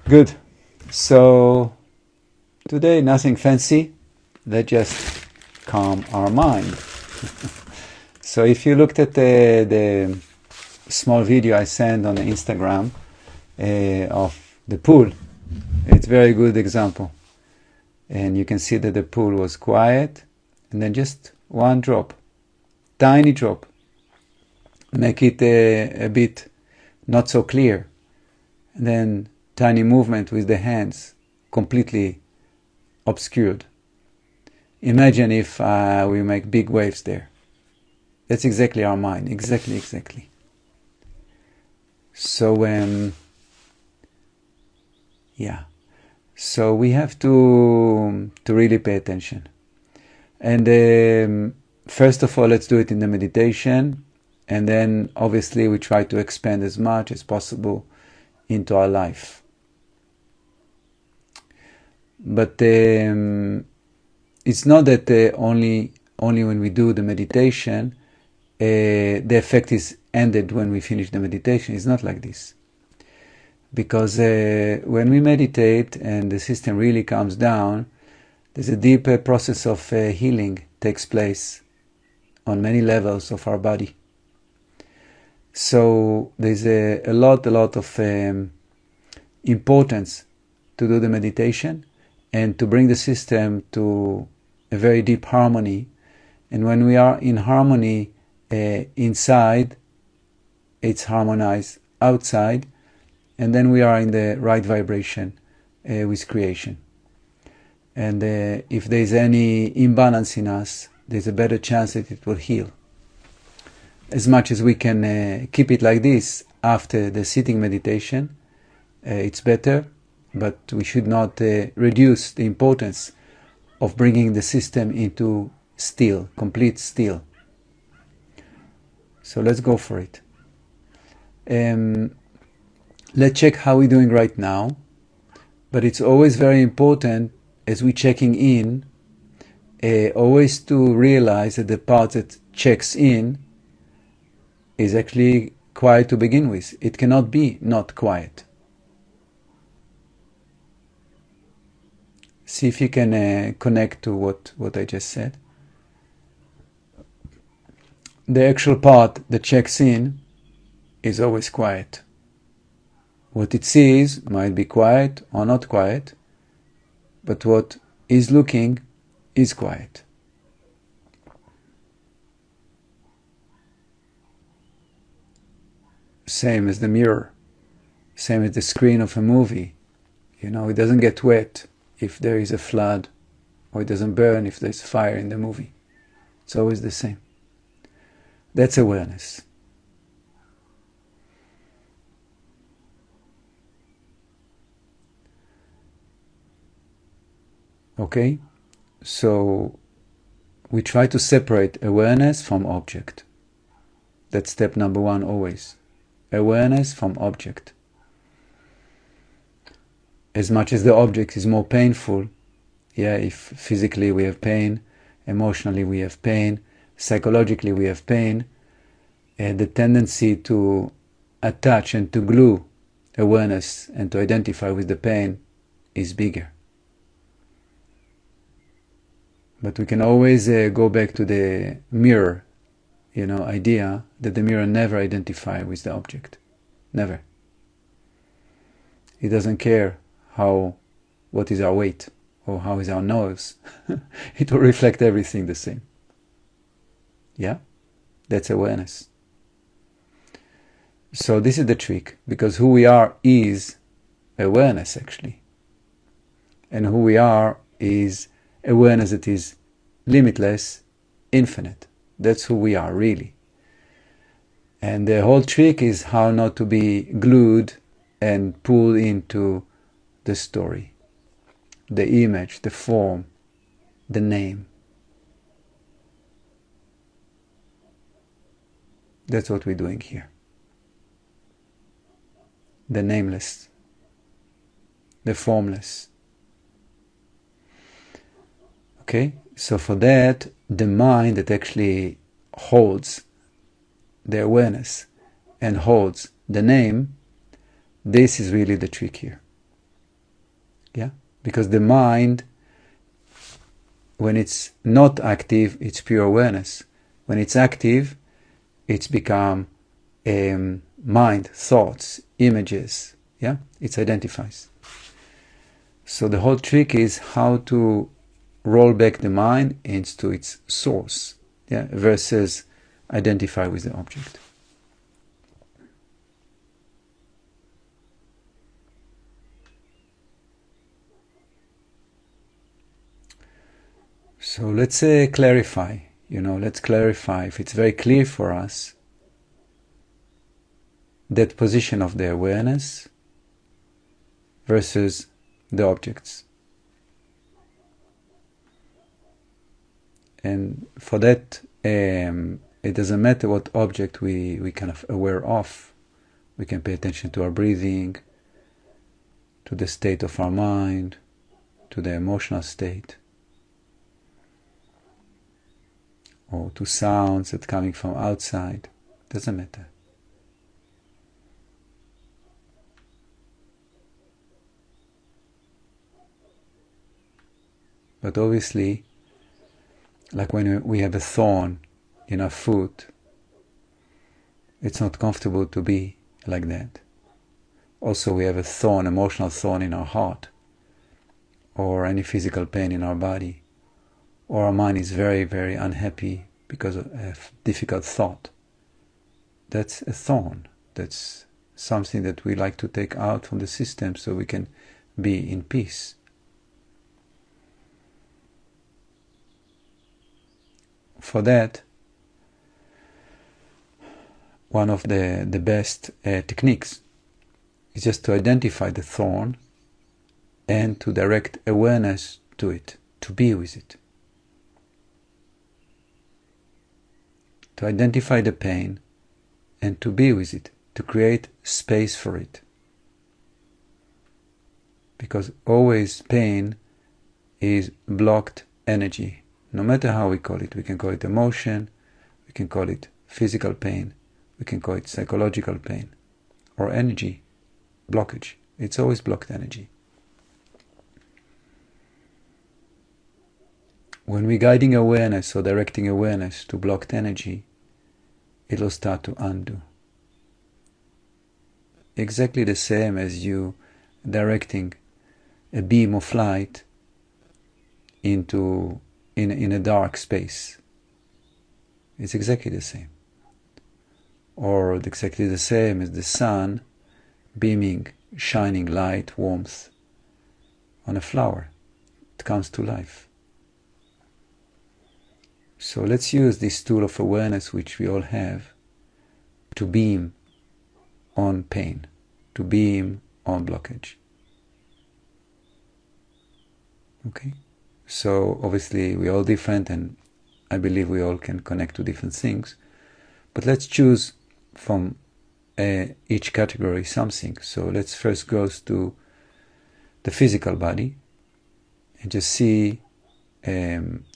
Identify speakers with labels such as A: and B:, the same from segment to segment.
A: Good. So today nothing fancy. Let's just calm our mind. So if you looked at the small video I sent on Instagram of the pool, it's a very good example. And you can see that the pool was quiet, and then just one drop, tiny drop, make it a bit not so clear. And then tiny movement with the hands, completely obscured. Imagine if we make big waves there. That's exactly our mind, exactly. So, so we have to really pay attention. And first of all, let's do it in the meditation, and then obviously we try to expand as much as possible into our life. But it's not that only when we do the meditation the effect is ended when we finish the meditation. It's not like this. Because when we meditate and the system really calms down, there's a deep process of healing takes place on many levels of our body. So there's a lot of importance to do the meditation and to bring the system to a very deep harmony. And when we are in harmony inside, it's harmonized outside, and then we are in the right vibration with creation. And if there's any imbalance in us, there's a better chance that it will heal. As much as we can keep it like this after the sitting meditation, it's better, but we should not reduce the importance of bringing the system into still, complete still. So let's go for it. Let's check how we're doing right now. But it's always very important as we're checking in, always to realize that the part that checks in is actually quiet to begin with. It cannot be not quiet. See if you can connect to what I just said. The actual part that checks in is always quiet. What it sees might be quiet or not quiet, but what is looking is quiet. Same as the mirror, same as the screen of a movie. You know, it doesn't get wet if there is a flood, or it doesn't burn if there's fire in the movie. It's always the same. That's awareness. Okay? So we try to separate awareness from object. That's step number one always. Awareness from object. As much as the object is more painful, if physically we have pain, emotionally we have pain, psychologically we have pain, the tendency to attach and to glue awareness and to identify with the pain is bigger. But we can always go back to the mirror, idea that the mirror never identifies with the object. Never. It doesn't care what is our weight or how is our nose. It will reflect everything the same. Yeah? That's awareness. So this is the trick, because who we are is awareness actually. And who we are is awareness that is limitless, infinite. That's who we are really. And the whole trick is how not to be glued and pulled into the story, the image, the form, the name. That's what we're doing here. The nameless, the formless. Okay, so for that, the mind that actually holds the awareness and holds the name, this is really the trick here. Because the mind, when it's not active, it's pure awareness. When it's active, it's become mind, thoughts, images. Yeah, it identifies. So the whole trick is how to roll back the mind into its source, yeah, versus identify with the object. So let's clarify, let's clarify if it's very clear for us that position of the awareness versus the objects. And for that, it doesn't matter what object we kind of aware of. We can pay attention to our breathing, to the state of our mind, to the emotional state, or to sounds that are coming from outside. Doesn't matter. But obviously, like when we have a thorn in our foot, it's not comfortable to be like that. Also, we have a thorn, emotional thorn in our heart, or any physical pain in our body, or our mind is very, very unhappy because of a difficult thought. That's a thorn. That's something that we like to take out from the system so we can be in peace. For that, one of the best techniques is just to identify the thorn and to direct awareness to it, to be with it. To identify the pain and to be with it, to create space for it. Because always pain is blocked energy. No matter how we call it emotion, we can call it physical pain, we can call it psychological pain, or energy blockage. It's always blocked energy. When we're guiding awareness or directing awareness to blocked energy, it'll start to undo. Exactly the same as you directing a beam of light into in a dark space. It's exactly the same. Or exactly the same as the sun beaming, shining light, warmth on a flower. It comes to life. So let's use this tool of awareness which we all have to beam on pain, to beam on blockage. Okay? So obviously we're all different, and I believe we all can connect to different things. But let's choose from each category something. So let's first go to the physical body and just see,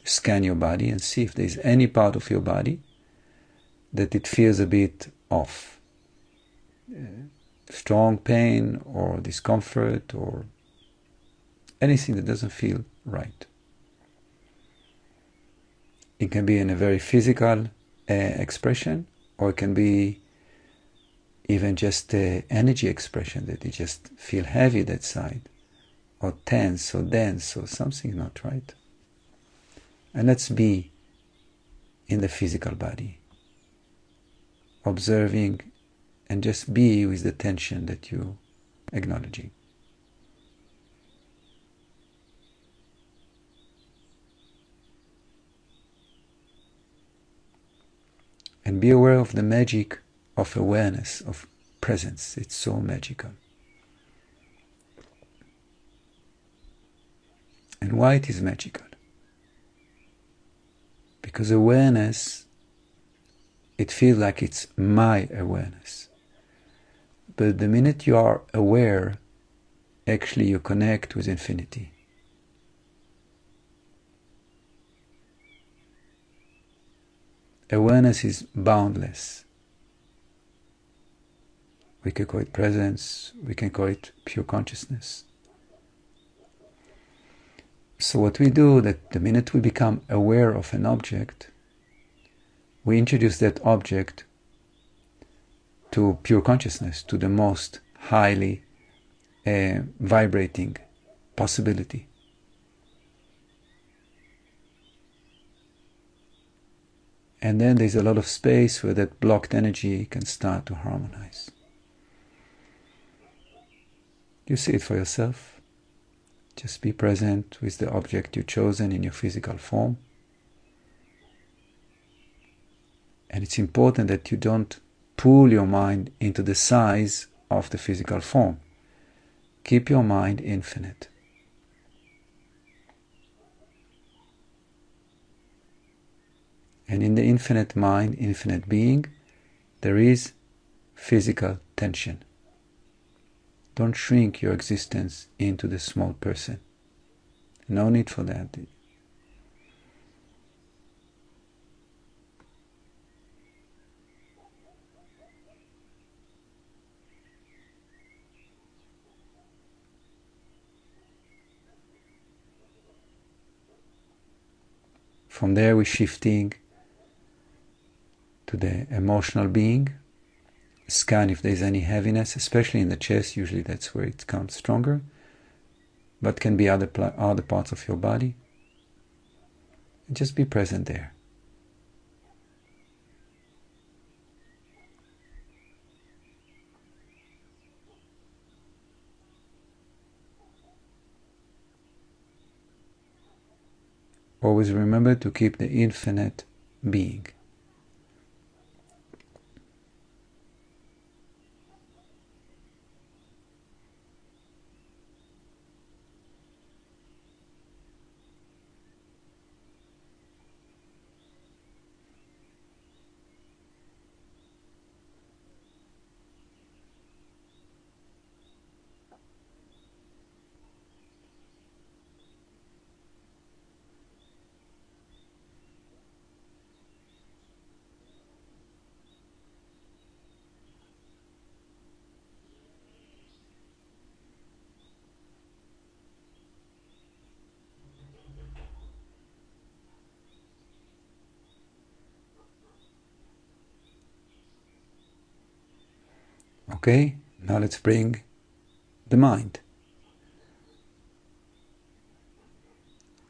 A: scan your body and see if there's any part of your body that it feels a bit off. Strong pain or discomfort or anything that doesn't feel right. It can be in a very physical expression, or it can be even just energy expression, that you just feel heavy that side, or tense or dense or something not right. And let's be in the physical body, observing and just be with the tension that you're acknowledging. And be aware of the magic of awareness, of presence. It's so magical. And why it is magical? Because awareness, it feels like it's my awareness. But the minute you are aware, actually you connect with infinity. Awareness is boundless. We can call it presence, we can call it pure consciousness. So what we do, that the minute we become aware of an object, we introduce that object to pure consciousness, to the most highly vibrating possibility. And then there's a lot of space where that blocked energy can start to harmonize. You see it for yourself. Just be present with the object you've chosen in your physical form. And it's important that you don't pull your mind into the size of the physical form. Keep your mind infinite. And in the infinite mind, infinite being, there is physical tension. Don't shrink your existence into the small person. No need for that. From there we're shifting to the emotional being. Scan if there's any heaviness, especially in the chest. Usually that's where it comes stronger, but can be other parts of your body. And just be present there. Always remember to keep the infinite being. Okay, now let's bring the mind.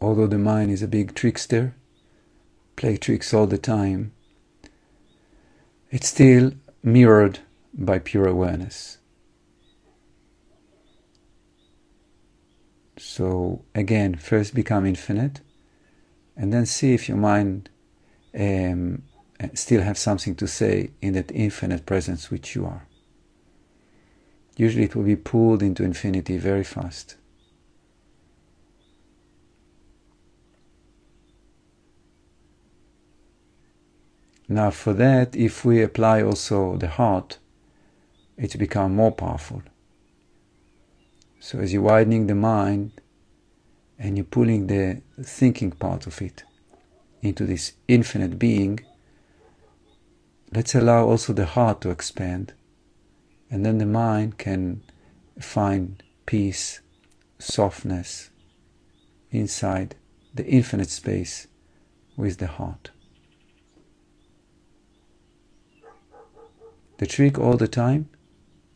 A: Although the mind is a big trickster, play tricks all the time, it's still mirrored by pure awareness. So again, first become infinite, and then see if your mind still have something to say in that infinite presence which you are. Usually it will be pulled into infinity very fast. Now for that, if we apply also the heart, it's become more powerful. So as you're widening the mind and you're pulling the thinking part of it into this infinite being, let's allow also the heart to expand, and then the mind can find peace, softness inside the infinite space with the heart. The trick all the time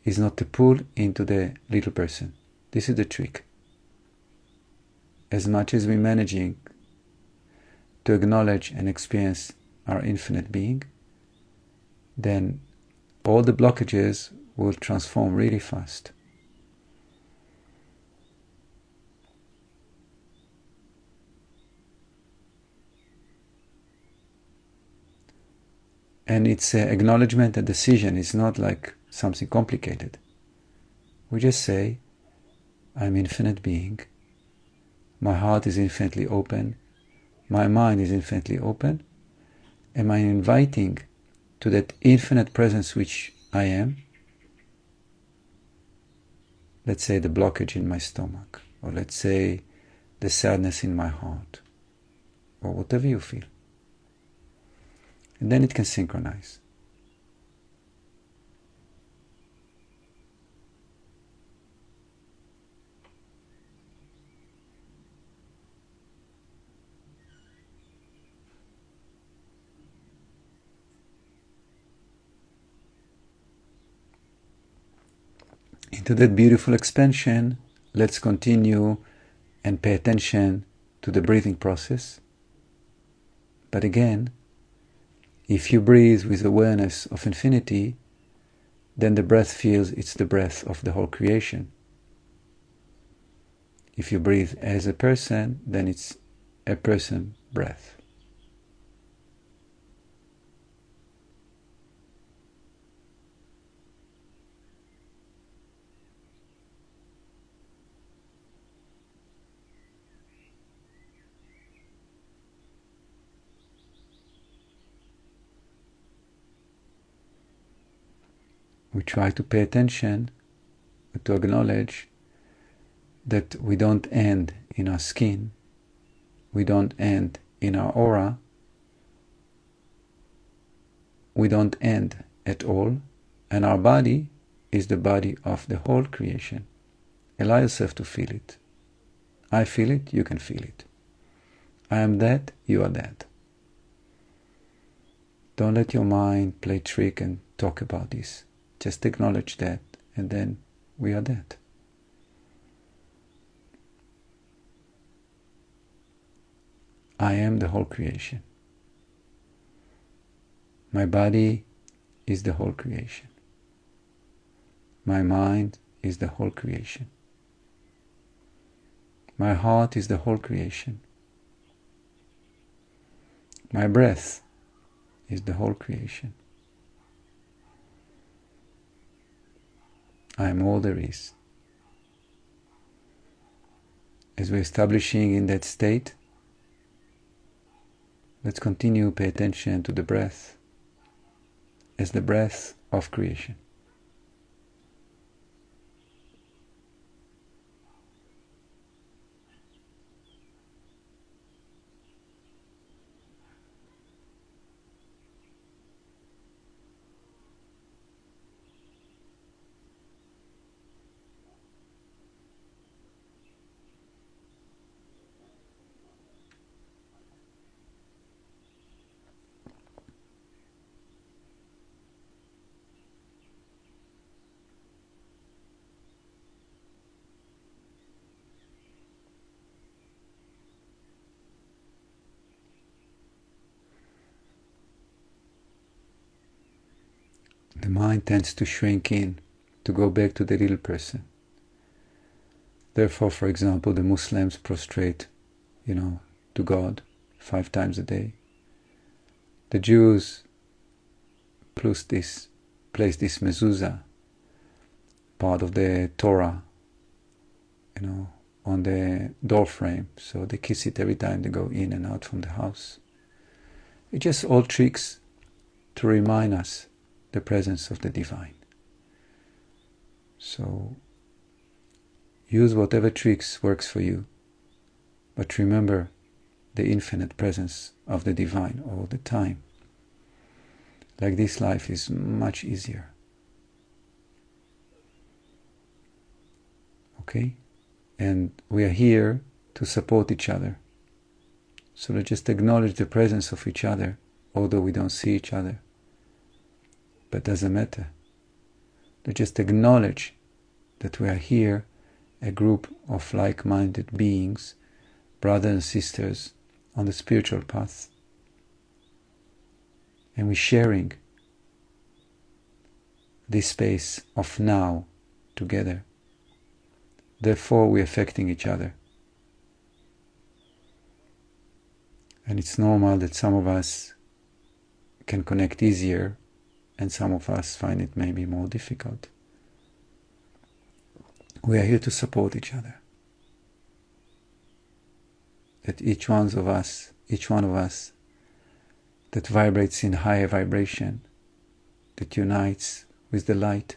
A: is not to pull into the little person. This is the trick. As much as we're managing to acknowledge and experience our infinite being, then all the blockages will transform really fast. And it's acknowledgement and decision. It's not like something complicated. We just say, I'm infinite being. My heart is infinitely open. My mind is infinitely open. Am I inviting to that infinite presence which I am? Let's say the blockage in my stomach, or let's say the sadness in my heart, or whatever you feel. And then it can synchronize. Into that beautiful expansion, let's continue and pay attention to the breathing process. But again, if you breathe with awareness of infinity, then the breath feels it's the breath of the whole creation. If you breathe as a person, then it's a person breath. We try to pay attention, to acknowledge that we don't end in our skin, we don't end in our aura, we don't end at all, and our body is the body of the whole creation. Allow yourself to feel it. I feel it, you can feel it. I am that, you are that. Don't let your mind play trick and talk about this. Just acknowledge that, and then we are that. I am the whole creation. My body is the whole creation. My mind is the whole creation. My heart is the whole creation. My breath is the whole creation. I am all there is. As we're establishing in that state, let's continue to pay attention to the breath as the breath of creation. The mind tends to shrink in, to go back to the little person. Therefore, for example, the Muslims prostrate, to God 5 times a day. The Jews place this mezuzah, part of the Torah, on the door frame, so they kiss it every time they go in and out from the house. It's just all tricks to remind us the presence of the divine. So use whatever tricks works for you, but remember the infinite presence of the divine all the time. Like this, life is much easier. Okay? And we are here to support each other. So let's just acknowledge the presence of each other, although we don't see each other. But doesn't matter. Let's just acknowledge that we are here, a group of like-minded beings, brothers and sisters on the spiritual path. And we're sharing this space of now together. Therefore, we're affecting each other. And it's normal that some of us can connect easier and some of us find it maybe more difficult. We are here to support each other. That each one of us that vibrates in higher vibration, that unites with the light,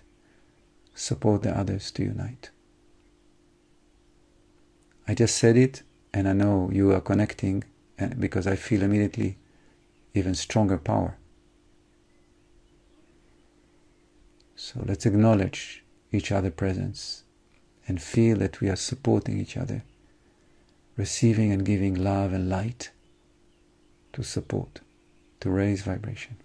A: support the others to unite. I just said it, and I know you are connecting, because I feel immediately even stronger power. So let's acknowledge each other's presence and feel that we are supporting each other, receiving and giving love and light to support, to raise vibration.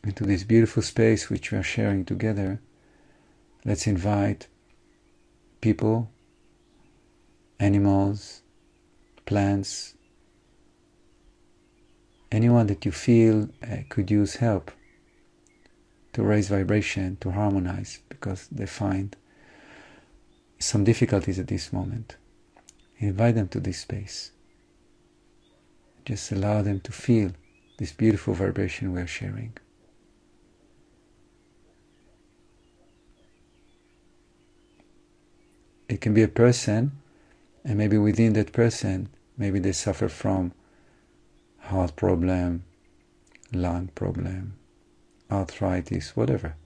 A: into this beautiful space which we are sharing together, let's invite people, animals, plants, anyone that you feel could use help to raise vibration, to harmonize, because they find some difficulties at this moment. Invite them to this space. Just allow them to feel this beautiful vibration we are sharing. It can be a person, and maybe within that person, maybe they suffer from heart problem, lung problem, arthritis, whatever.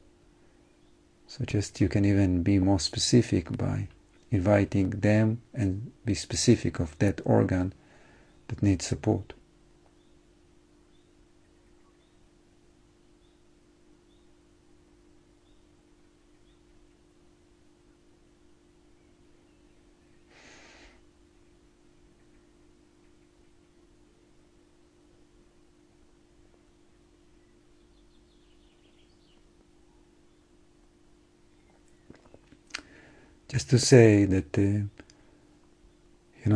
A: So just you can even be more specific by inviting them and be specific of that organ that needs support. Just to say that,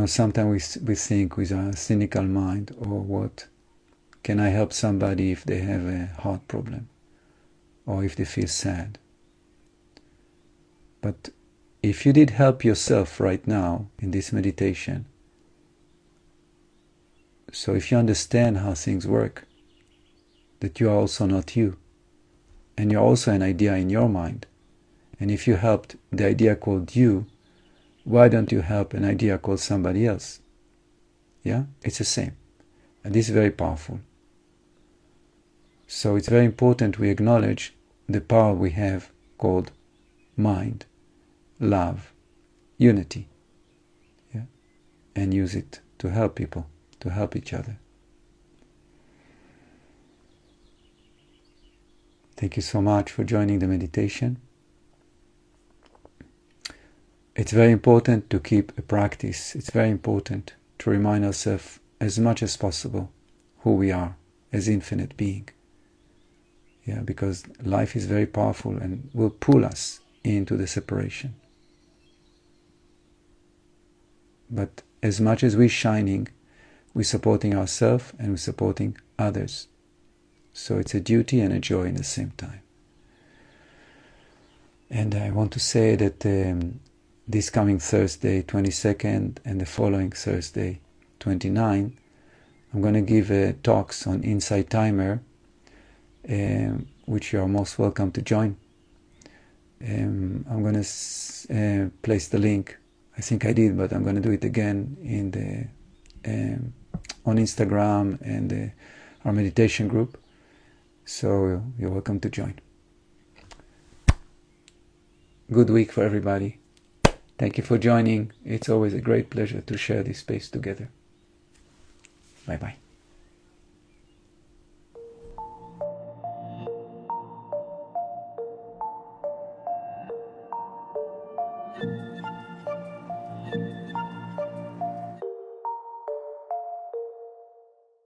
A: sometimes we think with our cynical mind, or what, can I help somebody if they have a heart problem, or if they feel sad? But if you did help yourself right now in this meditation, so if you understand how things work, that you are also not you, and you're also an idea in your mind, and if you helped the idea called you, why don't you help an idea called somebody else? Yeah, it's the same. And this is very powerful. So it's very important we acknowledge the power we have called mind, love, unity. Yeah? And use it to help people, to help each other. Thank you so much for joining the meditation. It's very important to keep a practice. It's very important to remind ourselves as much as possible who we are as infinite being. Yeah, because life is very powerful and will pull us into the separation. But as much as we're shining, we're supporting ourselves and we're supporting others. So it's a duty and a joy in the same time. And I want to say that this coming Thursday, 22nd, and the following Thursday, 29th, I'm going to give talks on Insight Timer, which you are most welcome to join. I'm going to place the link. I think I did, but I'm going to do it again in the on Instagram and our meditation group. So you're welcome to join. Good week for everybody. Thank you for joining. It's always a great pleasure to share this space together. Bye-bye.